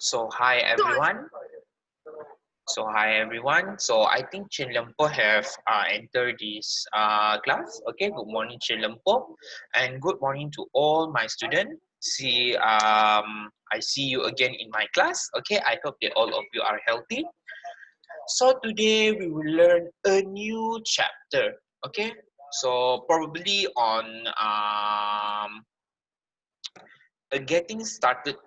So hi everyone. So I think Chin Lempo have entered this class. Okay, good morning Chin Lempo, and good morning to all my students. I see you again in my class. Okay, I hope that all of you are healthy. So today we will learn a new chapter. Okay, so probably on getting started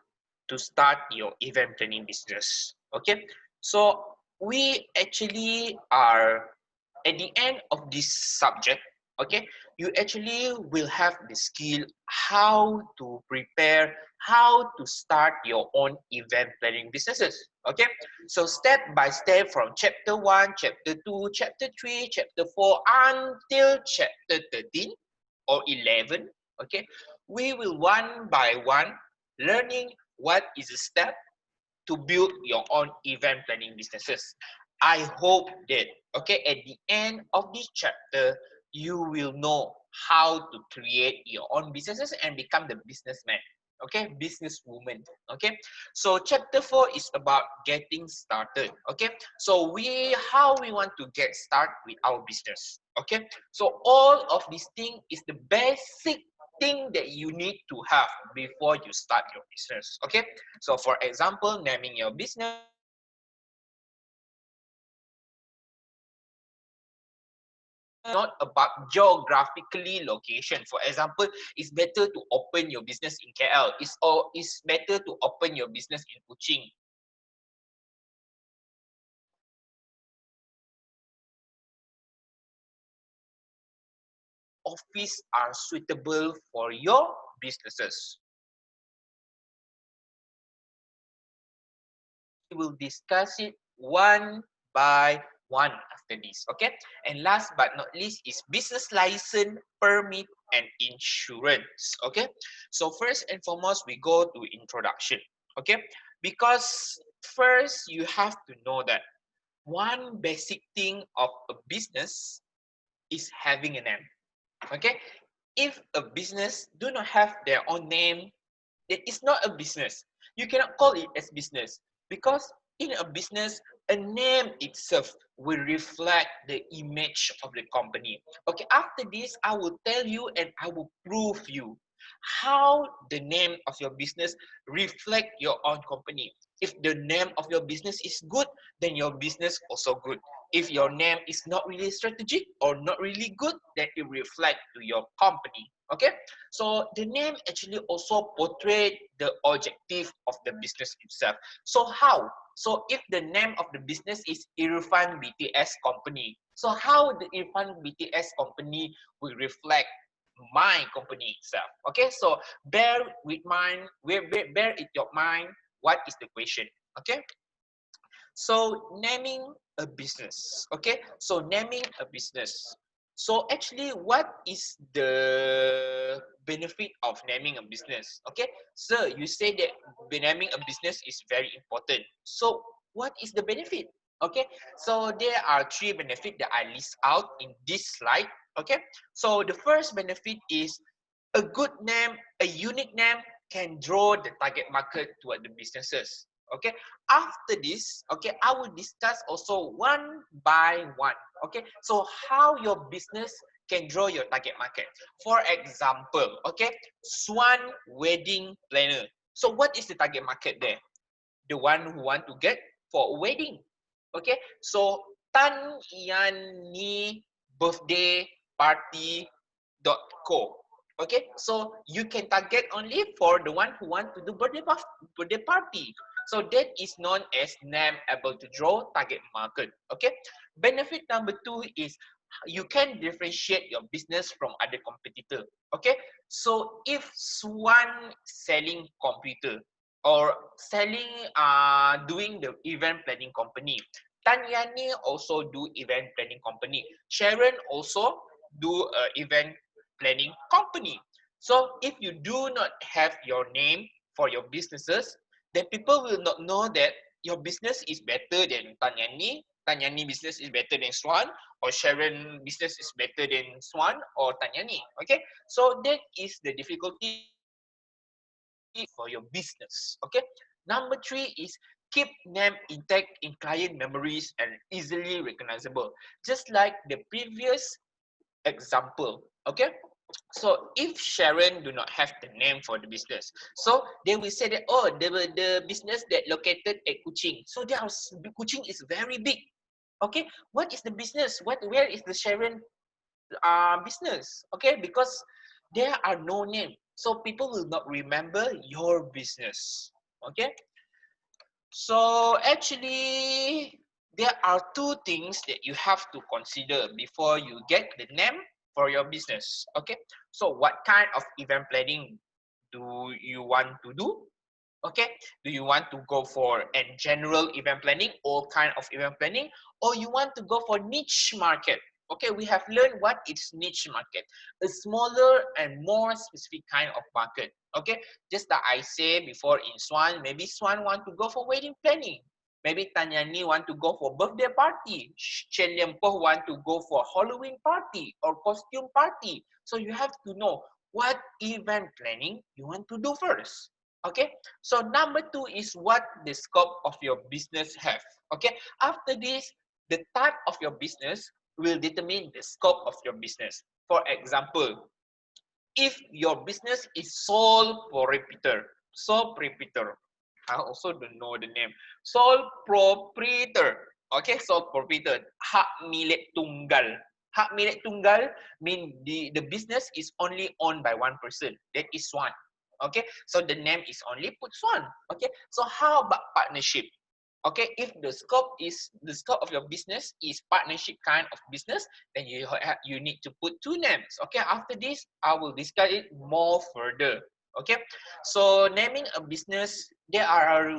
to start your event planning business. Okay, so we actually are at the end of this subject. Okay, you actually will have the skill how to prepare, how to start your own event planning businesses. Okay, so step by step from chapter 1, chapter 2, chapter 3, chapter 4 until chapter 13 or 11. Okay, we will one by one learning what is the step to build your own event planning businesses. I hope that at the end of this chapter you will know how to create your own businesses and become the businessman. Okay, businesswoman. Okay, so chapter 4 is about getting started. Okay, so how we want to get started with our business. Okay, so all of these things is the basic thing that you need to have before you start your business. Okay, so for example, naming your business, not about geographically location. For example, it's better to open your business in KL. It's better to open your business in Kuching. Office are suitable for your businesses. We will discuss it one by one after this. Okay, and last but not least is business license, permit, and insurance. Okay, so first and foremost we go to introduction. Okay, because first you have to know that one basic thing of a business is having a name. Okay, if a business do not have their own name, it is not a business. You cannot call it as business because in a business, a name itself will reflect the image of the company. Okay, after this, I will tell you and I will prove you how the name of your business reflect your own company. If the name of your business is good, then your business also good. If your name is not really strategic or not really good, then it reflect to your company. Okay, so the name actually also portray the objective of the business itself. So how? So if the name of the business is Irfan BTS company, so how the Irfan BTS company will reflect my company itself? Okay, so bear in your mind what is the question. Okay, so naming a business. Okay, so naming a business. So actually, what is the benefit of naming a business? Okay, so you say that naming a business is very important. So what is the benefit? Okay, so there are three benefits that I list out in this slide. Okay, so the first benefit is a good name, a unique name can draw the target market toward the businesses. Okay, after this, okay, I will discuss also one by one. Okay, so how your business can draw your target market. For example, okay, Swan Wedding Planner. So what is the target market there? The one who want to get for a wedding. Okay, so Tan Yani birthday party .co. Okay, so you can target only for the one who want to do birthday party. So that is known as name able to draw target market. Okay, benefit number two is you can differentiate your business from other competitor. Okay, so if Swan selling computer or selling doing the event planning company, Tanyani also do event planning company, Sharon also do event planning company. So if you do not have your name for your businesses, then people will not know that your business is better than Tanyani business is better than Swan, or Sharon business is better than Swan or Tanyani. Okay, so that is the difficulty for your business. Okay, Number 3 is keep name intact in client memories and easily recognizable. Just like the previous example. Okay. So if Sharon do not have the name for the business, so they will say that, oh, the business that located at Kuching. So Kuching is very big. Okay, what is the business? Where is the Sharon business? Okay, because there are no name, so people will not remember your business. Okay, so actually there are two things that you have to consider before you get the name for your business. Okay, so what kind of event planning do you want to do? Okay, do you want to go for a general event planning, all kind of event planning, or you want to go for niche market? Okay, we have learned what is niche market, a smaller and more specific kind of market. Okay, just like I say before in Swan, maybe Swan want to go for wedding planning, maybe Tanyani want to go for birthday party, Chen Liempo want to go for Halloween party or costume party. So you have to know what event planning you want to do first. Okay, so number 2 is what the scope of your business have. Okay, after this, the type of your business will determine the scope of your business. For example, if your business is sole proprietor, I also don't know the name, sole proprietor. Okay, sole proprietor, hak milik tunggal. Hak milik tunggal mean the business is only owned by one person. That is Swan. Okay, so the name is only put Swan. Okay, so how about partnership? Okay, if the scope of your business is partnership kind of business, then you need to put two names. Okay, after this I will discuss it more further. Okay, so naming a business, there are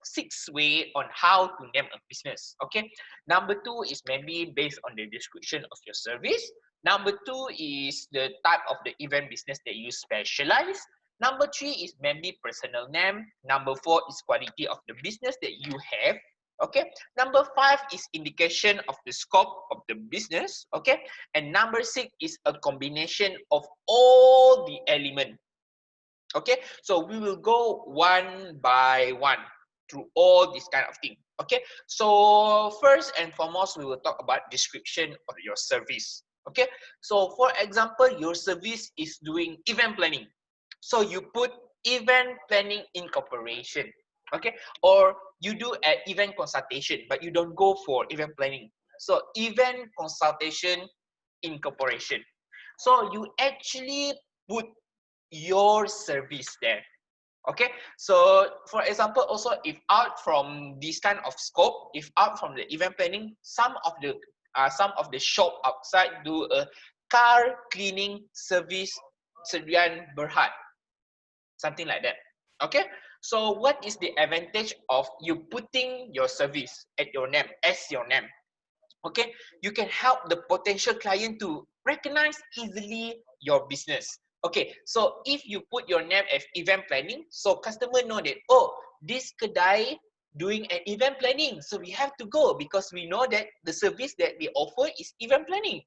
6 ways on how to name a business. Okay, number 2 is maybe based on the description of your service. Number 2 is the type of the event business that you specialize. Number 3 is maybe personal name. Number 4 is quality of the business that you have. Okay, number 5 is indication of the scope of the business. Okay, and number 6 is a combination of all the elements. Okay, so we will go one by one through all this kind of thing. Okay, so first and foremost, we will talk about description of your service. Okay, so for example, your service is doing event planning, so you put event planning incorporation. Okay, or you do an event consultation, but you don't go for event planning, so event consultation incorporation. So you actually put your service there. Okay, so for example, also if out from this kind of scope, if out from the event planning, some of the shop outside do a car cleaning service sedian berhad, something like that. Okay, so what is the advantage of you putting your service at your name as your name? Okay, you can help the potential client to recognize easily your business. Okay, so if you put your name as event planning, so customer know that, oh, this kedai doing an event planning, so we have to go because we know that the service that we offer is event planning.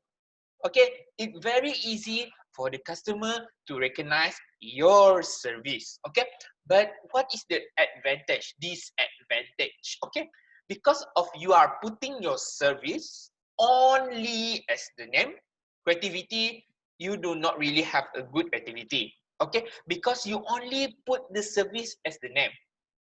Okay, it's very easy for the customer to recognize your service. Okay, but what is the advantage, disadvantage? Okay, because of you are putting your service only as the name, creativity, you do not really have a good activity. Okay, because you only put the service as the name.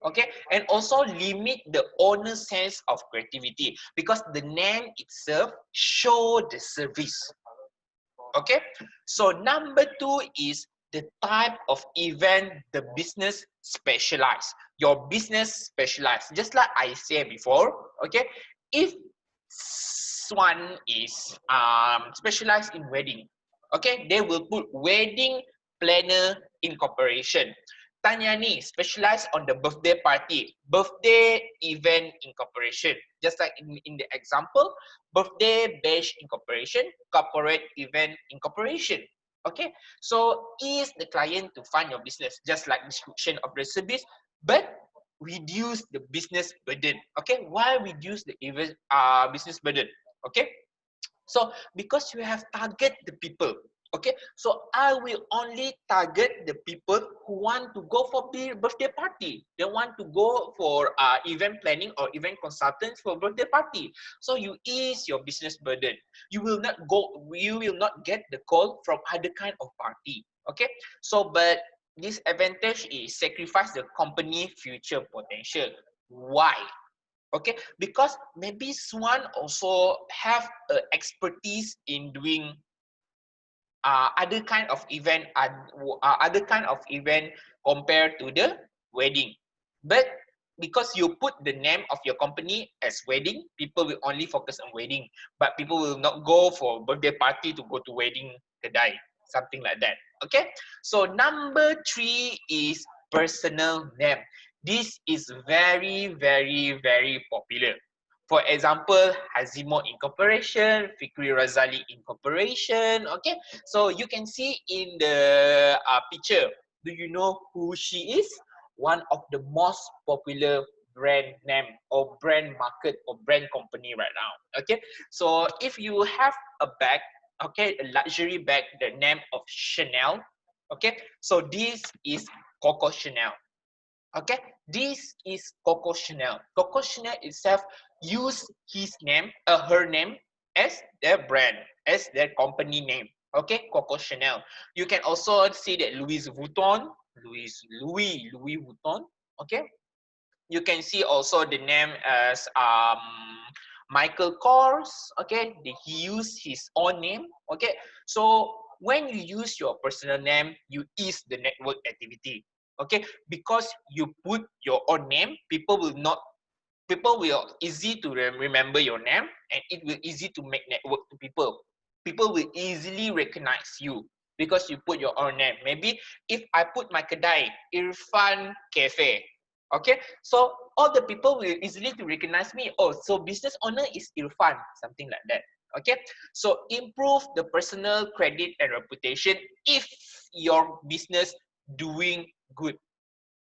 Okay, and also limit the owner's sense of creativity because the name itself show the service. Okay, so number 2 is the type of event the business specialize. Your business specialize, just like I said before. Okay, if one is specialized in wedding, okay, they will put wedding planner incorporation. Tanyani specialized on the birthday party, birthday event incorporation. Just like in the example, birthday bash incorporation, corporate event incorporation. Okay, so ease the client to find your business, just like description of the service, but reduce the business burden. Okay, why reduce the business burden? Okay, so because you have target the people. Okay, so I will only target the people who want to go for birthday party. They want to go for event planning or event consultants for birthday party. So you ease your business burden. You will not go. You will not get the call from other kind of party. Okay, so but this advantage is sacrifice the company future potential. Why? Okay, because maybe Swan also have expertise in doing other kind of event, other kind of event compared to the wedding. But because you put the name of your company as wedding, people will only focus on wedding, but people will not go for birthday party to go to wedding kedai, something like that. Okay, so number 3 is personal name. This is very, very, very popular. For example, Hazimo Incorporation, Fikri Razali Incorporation. Okay, so you can see in the picture. Do you know who she is? One of the most popular brand name or brand market or brand company right now. Okay, so if you have a bag, okay, a luxury bag, the name of Chanel. Okay, so this is Coco Chanel. Okay, this is Coco Chanel. Coco Chanel itself use her name as their brand, as their company name. Okay, Coco Chanel. You can also see that Louis Vuitton. Okay, you can see also the name as Michael Kors. Okay, he used his own name. Okay, so when you use your personal name, you ease the network activity. Okay, because you put your own name, people will easy to remember your name, and it will easy to make network to people. People will easily recognize you because you put your own name. Maybe if I put my kedai Irfan Cafe, okay, so all the people will easily to recognize me. Oh, so business owner is Irfan, something like that. Okay, so improve the personal credit and reputation if your business doing good.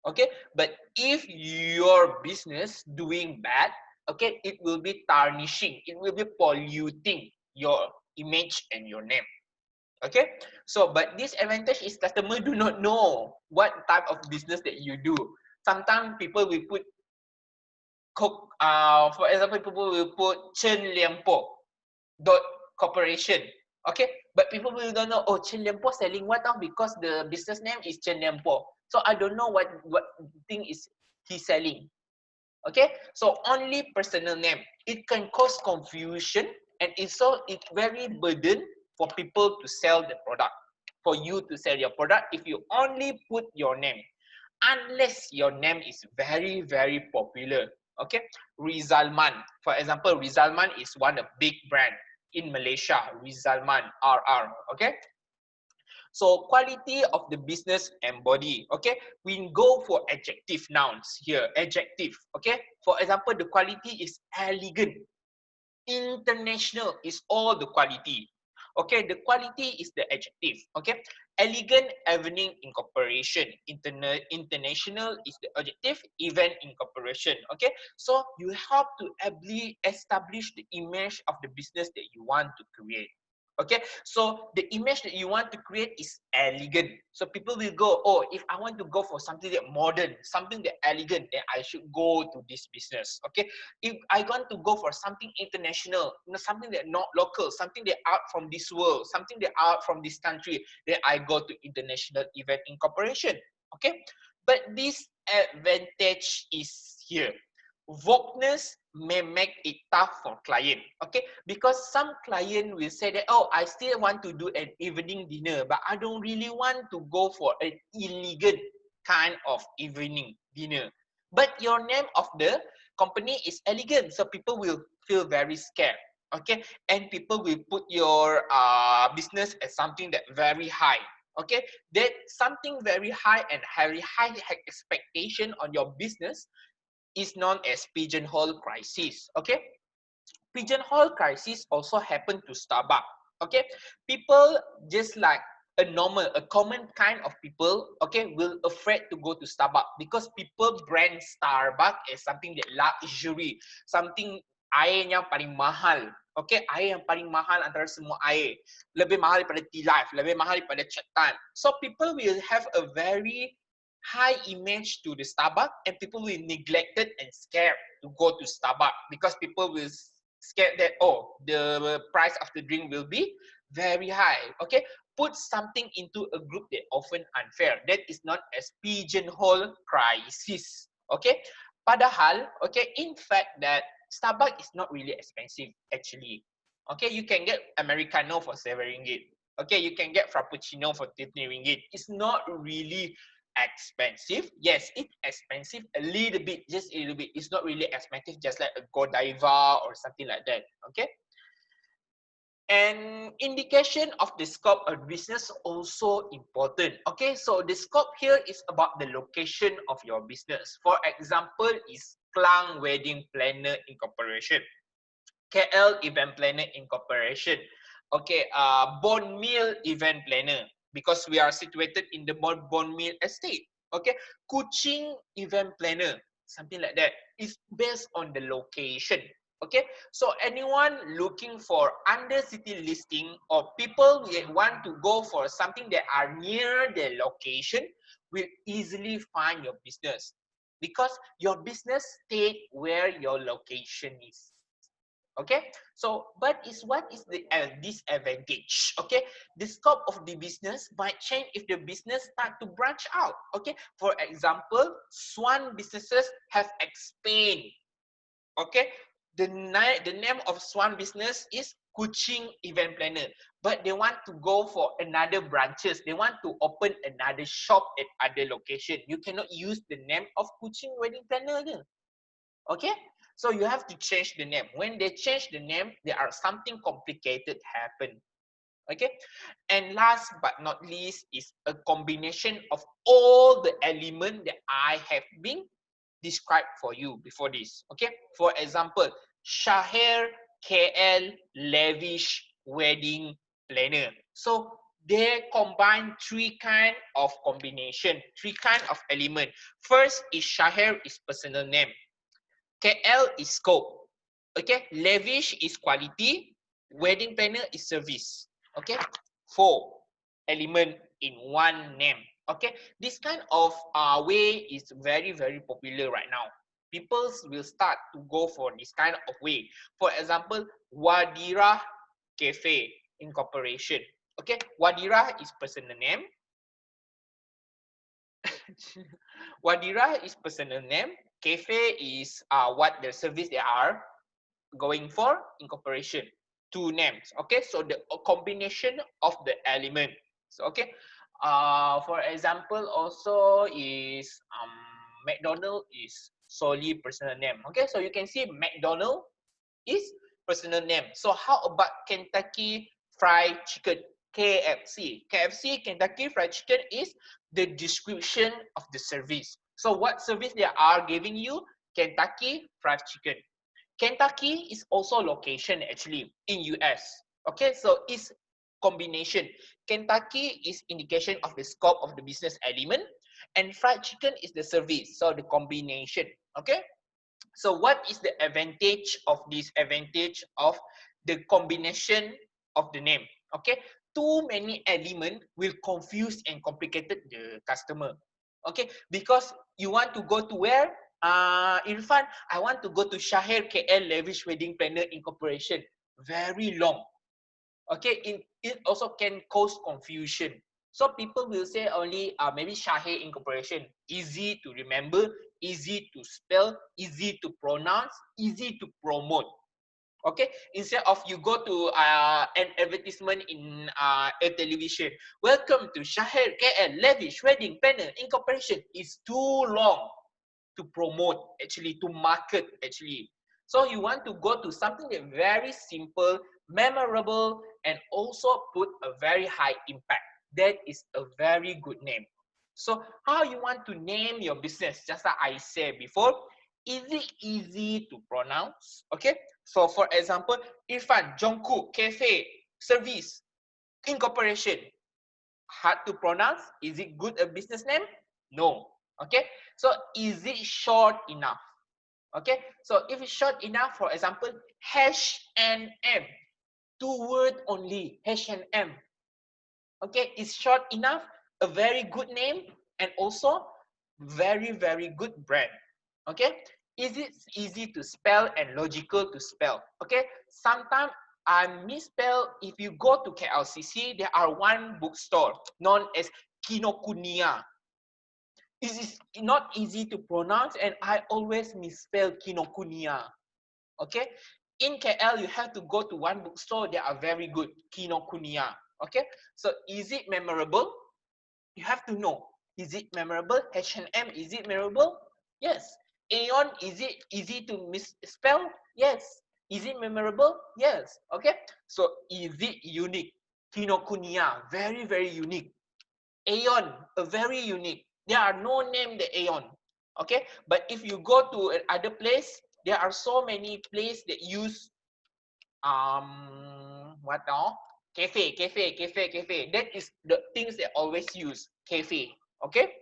Okay, but if your business doing bad, okay, it will be tarnishing, it will be polluting your image and your name. Okay, so but this advantage is customer do not know what type of business that you do. Sometimes people will put for example, people will put Chen Liangpo dot corporation. Okay, but people will don't know, oh, Chen Liangpo selling what now, because the business name is Chen Liangpo. So I don't know what thing is he selling. Okay, so only personal name, it can cause confusion, and it's very burden for people to sell the product, for you to sell your product if you only put your name, unless your name is very, very popular. Okay, Rizalman, for example, Rizalman is one of big brand in Malaysia. Rizalman RR. Okay, so quality of the business and body. Okay, we go for adjective nouns here. Adjective. Okay, for example, the quality is elegant. International is all the quality. Okay, the quality is the adjective. Okay, elegant evening incorporation. International is the adjective. Event incorporation. Okay, so you have to establish the image of the business that you want to create. Okay, so the image that you want to create is elegant. So people will go, oh, if I want to go for something that modern, something that elegant, then I should go to this business. Okay, if I want to go for something international, something that not local, something that out from this world, something that out from this country, then I go to international event incorporation. Okay, but this advantage is here. Vagueness may make it tough for client. Okay, because some client will say that, oh, I still want to do an evening dinner, but I don't really want to go for an elegant kind of evening dinner. But your name of the company is elegant, so people will feel very scared. Okay, and people will put your business as something that very high. Okay, that something very high and very high expectation on your business is known as pigeonhole crisis. Okay, pigeonhole crisis also happen to Starbucks. Okay, people just like a common kind of people, okay, will afraid to go to Starbucks because people brand Starbucks as something that luxury, something air yang paling mahal. Okay, air yang paling mahal antara semua air. Lebih mahal daripada tea life, lebih mahal daripada chat time. So people will have a very high image to the Starbucks and people will neglected and scared to go to Starbucks because people will scared that, oh, the price of the drink will be very high. Okay, put something into a group that often unfair. That is not as pigeonhole crisis. Okay, padahal, okay, in fact that Starbucks is not really expensive actually. Okay, you can get Americano for 7 ringgit. Okay, you can get Frappuccino for 13 ringgit. It's not really expensive. Yes, it's expensive a little bit, just a little bit. It's not really expensive, just like a Godiva or something like that. Okay. And indication of the scope of business also important. Okay, so the scope here is about the location of your business. For example, is Klang Wedding Planner Incorporation, KL Event Planner Incorporation. Okay, Bone Mill Event Planner, because we are situated in the Bone Mill estate. Okay, Kuching Event Planner, something like that. It's based on the location. Okay, so anyone looking for under city listing or people that want to go for something that are near the location will easily find your business because your business stay where your location is. Okay, so what is the disadvantage? Okay, the scope of the business might change if the business start to branch out. Okay, for example, Swan businesses have expanded. Okay, the name of Swan business is Kuching Event Planner, but they want to go for another branches. They want to open another shop at other location. You cannot use the name of Kuching Wedding Planner. Okay, so you have to change the name. When they change the name, there are something complicated happen. Okay, and last but not least is a combination of all the elements that I have been described for you before this. Okay, for example, Shahir KL Lavish Wedding Planner. So they combine three kind of combination, three kind of element. First is Shahir is personal name. KL is scope. Okay, lavish is quality. Wedding planner is service. Okay, 4 element in one name. Okay, this kind of way is very popular right now. People will start to go for this kind of way. For example, Wadira Cafe Incorporation. Okay, Wadira is personal name. Wadira is personal name. Cafe is what the service they are going for. Incorporation, 2 names. Okay, so the combination of the element. So okay, for example, also is McDonald is solely personal name. Okay, so you can see McDonald is personal name. So how about Kentucky Fried Chicken? KFC. KFC, Kentucky Fried Chicken, is the description of the service. So what service they are giving you? Kentucky Fried Chicken. Kentucky is also location actually in US. Okay, so it's combination. Kentucky is indication of the scope of the business element, and fried chicken is the service. So the combination. Okay. So what is the advantage of this advantage of the combination of the name? Okay, too many elements will confuse and complicated the customer. Okay, because you want to go to where? Irfan, I want to go to Shahir KL Lavish Wedding Planner Incorporation. Very long. Okay, it also can cause confusion. So people will say only maybe Shahir Incorporation, easy to remember, easy to spell, easy to pronounce, easy to promote. Okay, instead of you go to an advertisement in a television, welcome to Shahir KL Lavish Wedding Planner Incorporation. It's too long to promote, actually, to market, actually. So you want to go to something that very simple, memorable, and also put a very high impact. That is a very good name. So how you want to name your business? Just like I said before, is it easy to pronounce? Okay. So for example, Irfan Jungkook Cafe Service Incorporation. Hard to pronounce? Is it good a business name? No. Okay. So is it short enough? Okay, so if it's short enough, for example, H&M, 2 word only, H&M. Okay, it's short enough, a very good name, and also very, very good brand. Okay, is it easy to spell and logical to spell? Okay, sometimes I misspell. If you go to KLCC, there are one bookstore known as Kinokuniya. It is not easy to pronounce, and I always misspell Kinokuniya. Okay, in KL you have to go to one bookstore. They are very good, Kinokuniya. Okay, so is it memorable? You have to know, is it memorable? H&M, is it memorable? Yes. Aeon, is it easy to misspell? Yes. Is it memorable? Yes. Okay, so is it unique? Kinokuniya, very, very unique. Aeon, a very unique. There are no name the Aeon. Okay, but if you go to another place, there are so many places that use what now? Cafe. That is the things they always use. Cafe. Okay.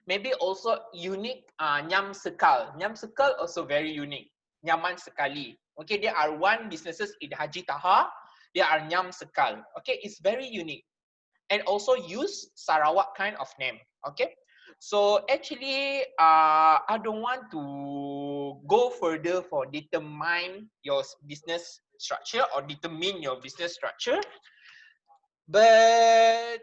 Maybe also unique. Nyam sekal. Nyam sekal also very unique. Nyaman sekali. Okay, there are one businesses in Haji Taha. There are nyam sekal. Okay, it's very unique. And also use Sarawak kind of name. Okay, so actually I don't want to go further for determine your business structure or determine your business structure, but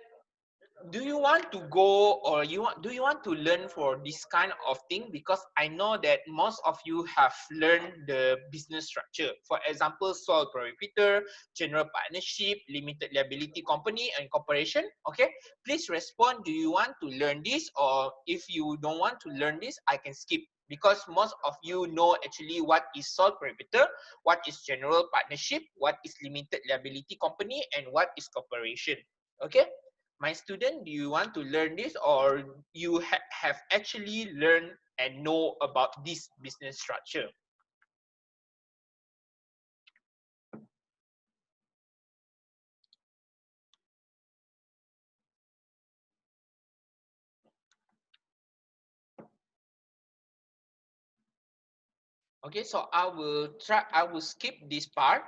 do you want to go, or do you want to learn for this kind of thing? Because I know that most of you have learned the business structure. For example, sole proprietor, general partnership, limited liability company, and corporation. Okay, please respond. Do you want to learn this, or if you don't want to learn this, I can skip, because most of you know actually what is sole proprietor, what is general partnership, what is limited liability company, and what is corporation. Okay, my student, do you want to learn this, or you have actually learned and know about this business structure? Okay, so I will skip this part,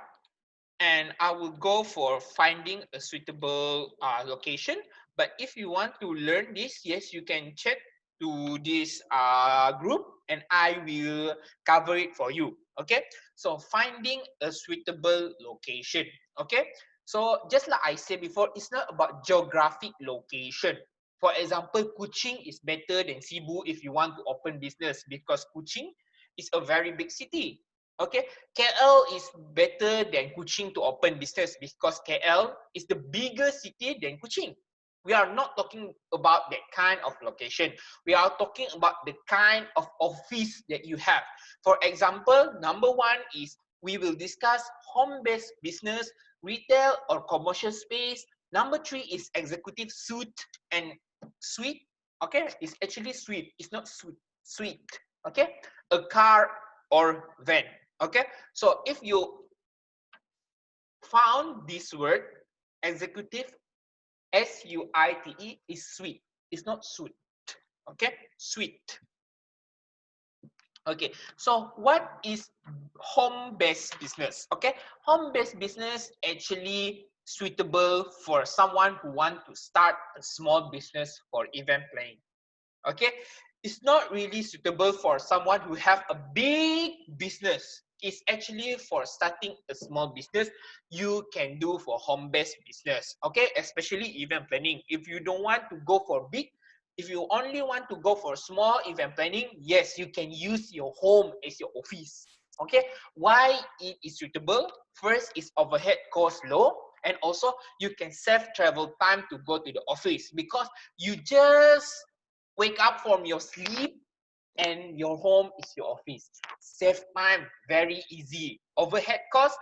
and I will go for finding a suitable location. But if you want to learn this, yes, you can check to this group, and I will cover it for you. Okay, so finding a suitable location. Okay, so just like I said before, it's not about geographic location. For example, Kuching is better than Cebu if you want to open business, because Kuching is a very big city. Okay, KL is better than Kuching to open business, because KL is the bigger city than Kuching. We are not talking about that kind of location. We are talking about the kind of office that you have. For example, number one is we will discuss home-based business, retail or commercial space. Number three is executive suite and suite. Okay, it's actually suite. It's not suite. Suite. Okay, a car or van. Okay, so if you found this word, executive, S-U-I-T-E, is suite. It's not suite. Okay, suite. Okay, so what is home-based business? Okay, home-based business actually suitable for someone who want to start a small business for event planning. Okay, it's not really suitable for someone who have a big business. It's actually for starting a small business. You can do for home-based business. Okay, especially event planning. If you don't want to go for big, if you only want to go for small event planning, yes, you can use your home as your office. Okay, why it is suitable? First is overhead cost low, and also you can save travel time to go to the office, because you just wake up from your sleep and your home is your office. Save time, very easy. Overhead cost,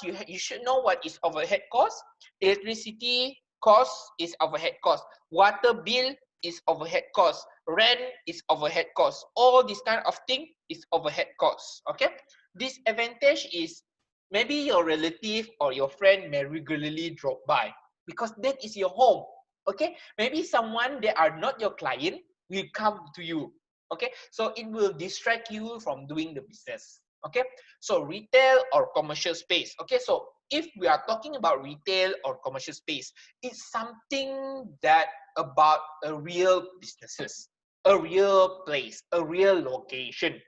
you should know what is overhead cost. Electricity cost is overhead cost. Water bill is overhead cost. Rent is overhead cost. All this kind of thing is overhead cost. Okay, this advantage is maybe your relative or your friend may regularly drop by, because that is your home. Okay, maybe someone they are not your client will come to you. Okay, so it will distract you from doing the business. Okay, so retail or commercial space. Okay, so if we are talking about retail or commercial space, it's something that about a real businesses, a real place, a real location.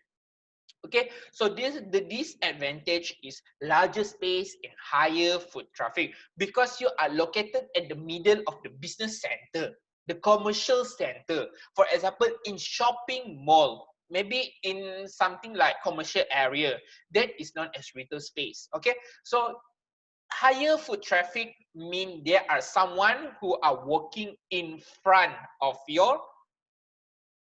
Okay, so the disadvantage is larger space and higher foot traffic because you are located at the middle of the business center, the commercial center. For example, in shopping mall, maybe in something like commercial area, that is known as retail space. Okay, so higher foot traffic mean there are someone who are working in front of your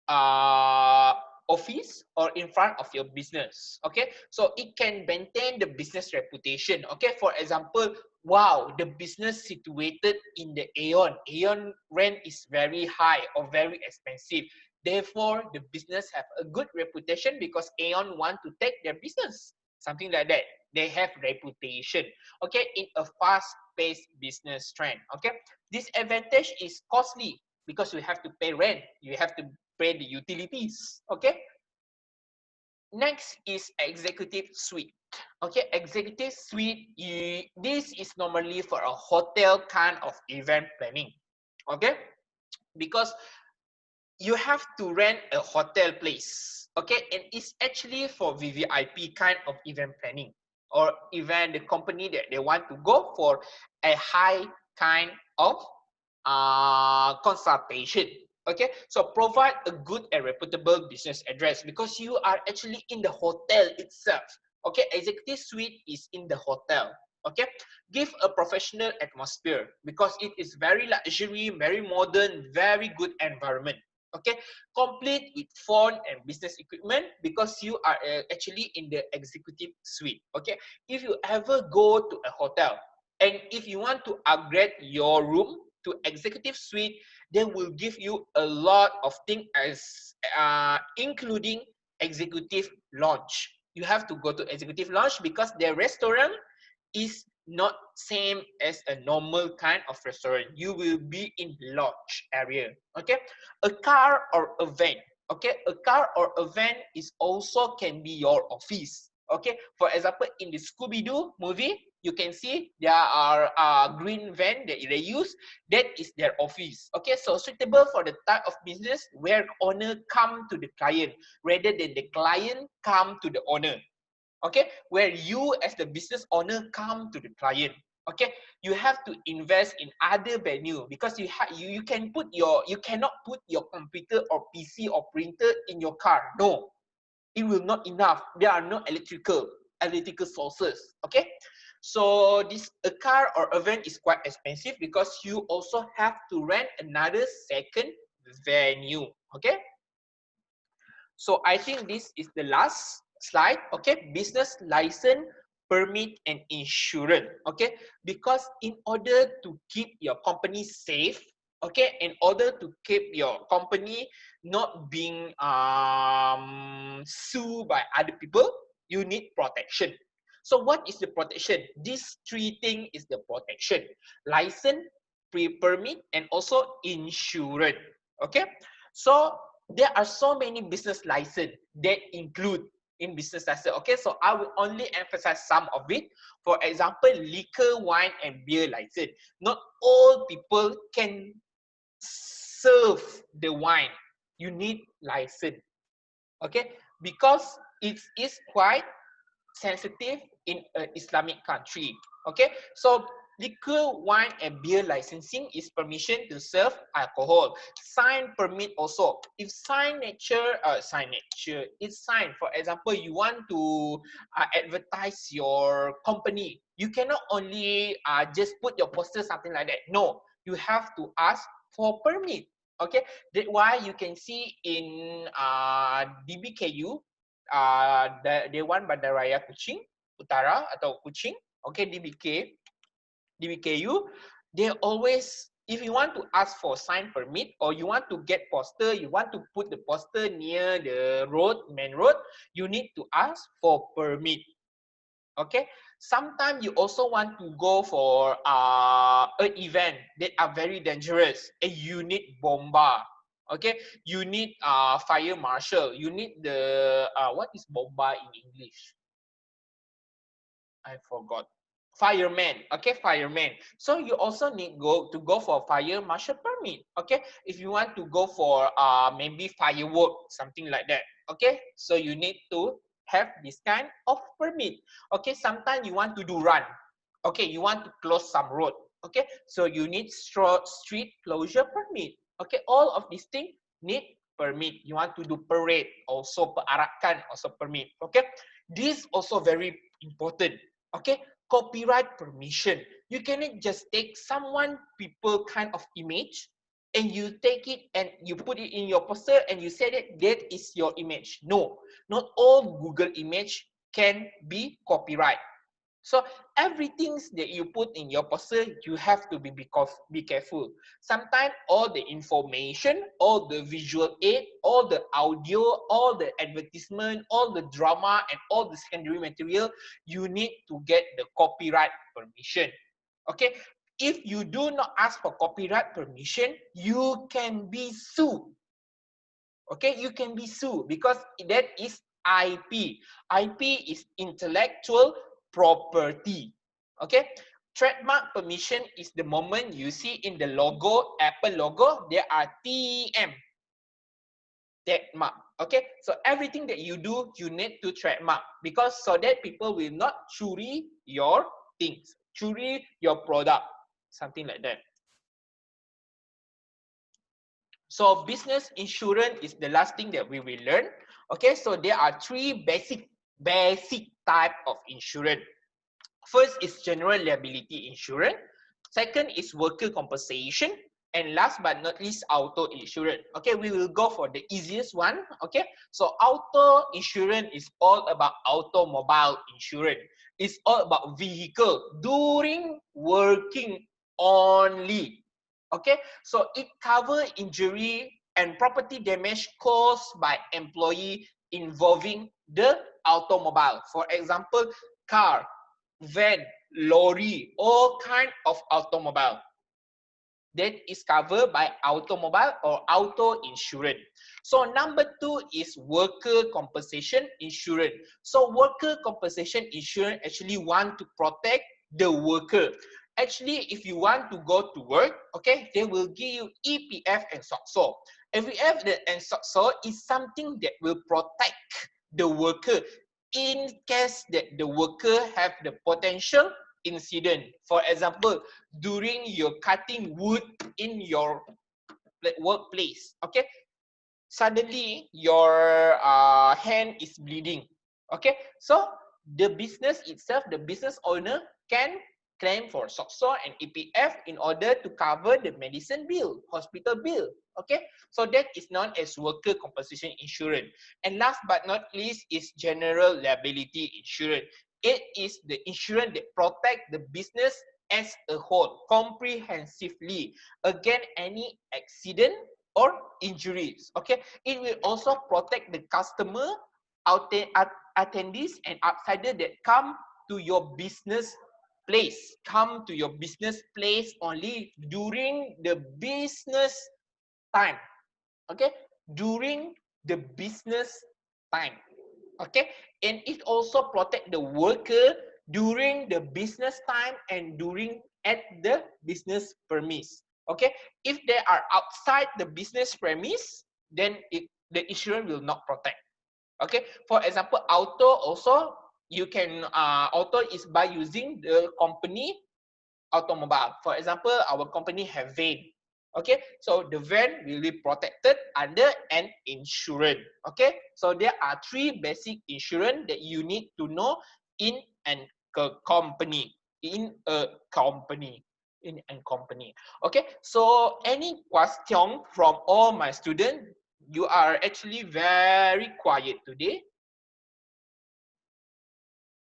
uh, office or in front of your business. Okay, so it can maintain the business reputation. Okay, for example, wow, the business situated in the Aeon rent is very high or very expensive, therefore the business have a good reputation because Aeon want to take their business, something like that. They have reputation. Okay, in a fast-paced business trend. Okay, this advantage is costly because you have to pay rent, you have to pay the utilities. Okay, next is executive suite. Okay, executive suite, this is normally for a hotel kind of event planning. Okay, because you have to rent a hotel place. Okay, and it's actually for VVIP kind of event planning, or even the company that they want to go for a high kind of consultation. Okay, so provide a good and reputable business address because you are actually in the hotel itself. Okay, executive suite is in the hotel. Okay, give a professional atmosphere because it is very luxury, very modern, very good environment. Okay, complete with phone and business equipment because you are actually in the executive suite. Okay, if you ever go to a hotel and if you want to upgrade your room to executive suite, they will give you a lot of things as including executive lounge. You have to go to executive lounge because their restaurant is not same as a normal kind of restaurant. You will be in lodge area. Okay, a car or a van. Okay, a car or a van is also can be your office. Okay, for example, in the Scooby-Doo movie, you can see there are green van that they use. That is their office. Okay, so suitable for the type of business where owner come to the client rather than the client come to the owner. Okay, where you as the business owner come to the client. Okay, you have to invest in other venue because you can put your, you cannot put your computer or PC or printer in your car. No, it will not enough. There are no electrical sources. Okay, so this a car or a van is quite expensive because you also have to rent another second venue. Okay, so I think this is the last slide. Okay, business license, permit, and insurance. Okay, because in order to keep your company safe, okay, in order to keep your company not being sued by other people, you need protection. So what is the protection? These three things is the protection: license, permit, and also insurance. Okay, so there are so many business license that include in business license. Okay, so I will only emphasize some of it. For example, liquor, wine, and beer license. Not all people can serve the wine. You need license. Okay, because it is quite sensitive in an Islamic country. Okay, so liquor, wine, and beer licensing is permission to serve alcohol. Sign permit also. If signature, it's sign. For example, you want to advertise your company. You cannot only just put your poster, something like that. No, you have to ask for permit. Okay, that's why you can see in DBKU, Dewan Bandaraya Kuching Utara atau Kuching, okay, DBKU, they always, if you want to ask for sign permit or you want to get poster, you want to put the poster near the road, main road, you need to ask for permit. Okay, sometimes you also want to go for an event that are very dangerous and you need bomba. Okay, you need fire marshal, you need the what is bomba in English? I forgot. Fireman, okay, fireman. So you also need to go for fire marshal permit, okay? If you want to go for maybe firework, something like that, okay? So you need to have this kind of permit, okay? Sometimes you want to do run, okay? You want to close some road, okay? So you need street closure permit, okay? All of these things need permit. You want to do parade, also perarakan, also permit, okay? This also very important. Okay, copyright permission. You cannot just take someone people kind of image and you take it and you put it in your poster and you say that is your image. No, not all Google image can be copyright. So everything that you put in your poster, you have to be careful. Sometimes all the information, all the visual aid, all the audio, all the advertisement, all the drama, and all the secondary material, you need to get the copyright permission. Okay? If you do not ask for copyright permission, you can be sued. Okay, you can be sued because that is IP. IP is intellectual property. Okay, trademark permission is the moment you see in the logo, Apple logo, there are TM, trademark. Okay, so everything that you do, you need to trademark because so that people will not curi your things, curi your product, something like that. So business insurance is the last thing that we will learn. Okay, so there are three basic type of insurance. First is general liability insurance. Second is worker compensation. And last but not least, auto insurance. Okay, we will go for the easiest one. Okay, so auto insurance is all about automobile insurance. It's all about vehicle during working only. Okay, so it covers injury and property damage caused by employee involving the automobile. For example, car, van, lorry, all kind of automobile that is covered by automobile or auto insurance. So number two is worker compensation insurance. So worker compensation insurance actually want to protect the worker. Actually, if you want to go to work, okay, they will give you EPF and SOCSO. EPF and SOCSO is something that will protect the worker in case that the worker have the potential incident. For example, during your cutting wood in your workplace, okay, suddenly your hand is bleeding, okay, so the business itself, the business owner can claim for SOCSO and EPF in order to cover the medicine bill, hospital bill, okay, so that is known as worker compensation insurance. And last but not least is general liability insurance. It is the insurance that protect the business as a whole comprehensively against any accident or injuries. Okay, it will also protect the customer, attendees, and outsider that come to your business place. Come to your business place only during the business time. Okay, during the business time. Okay, and it also protect the worker during the business time and during at the business premise. Okay, if they are outside the business premise, then the insurance will not protect. Okay, for example, auto also you can auto is by using the company automobile. For example, our company have van. Okay, so the van will be protected under an insurance. Okay, so there are three basic insurance that you need to know in an company. In a company. In a company. Okay, so any question from all my students? You are actually very quiet today.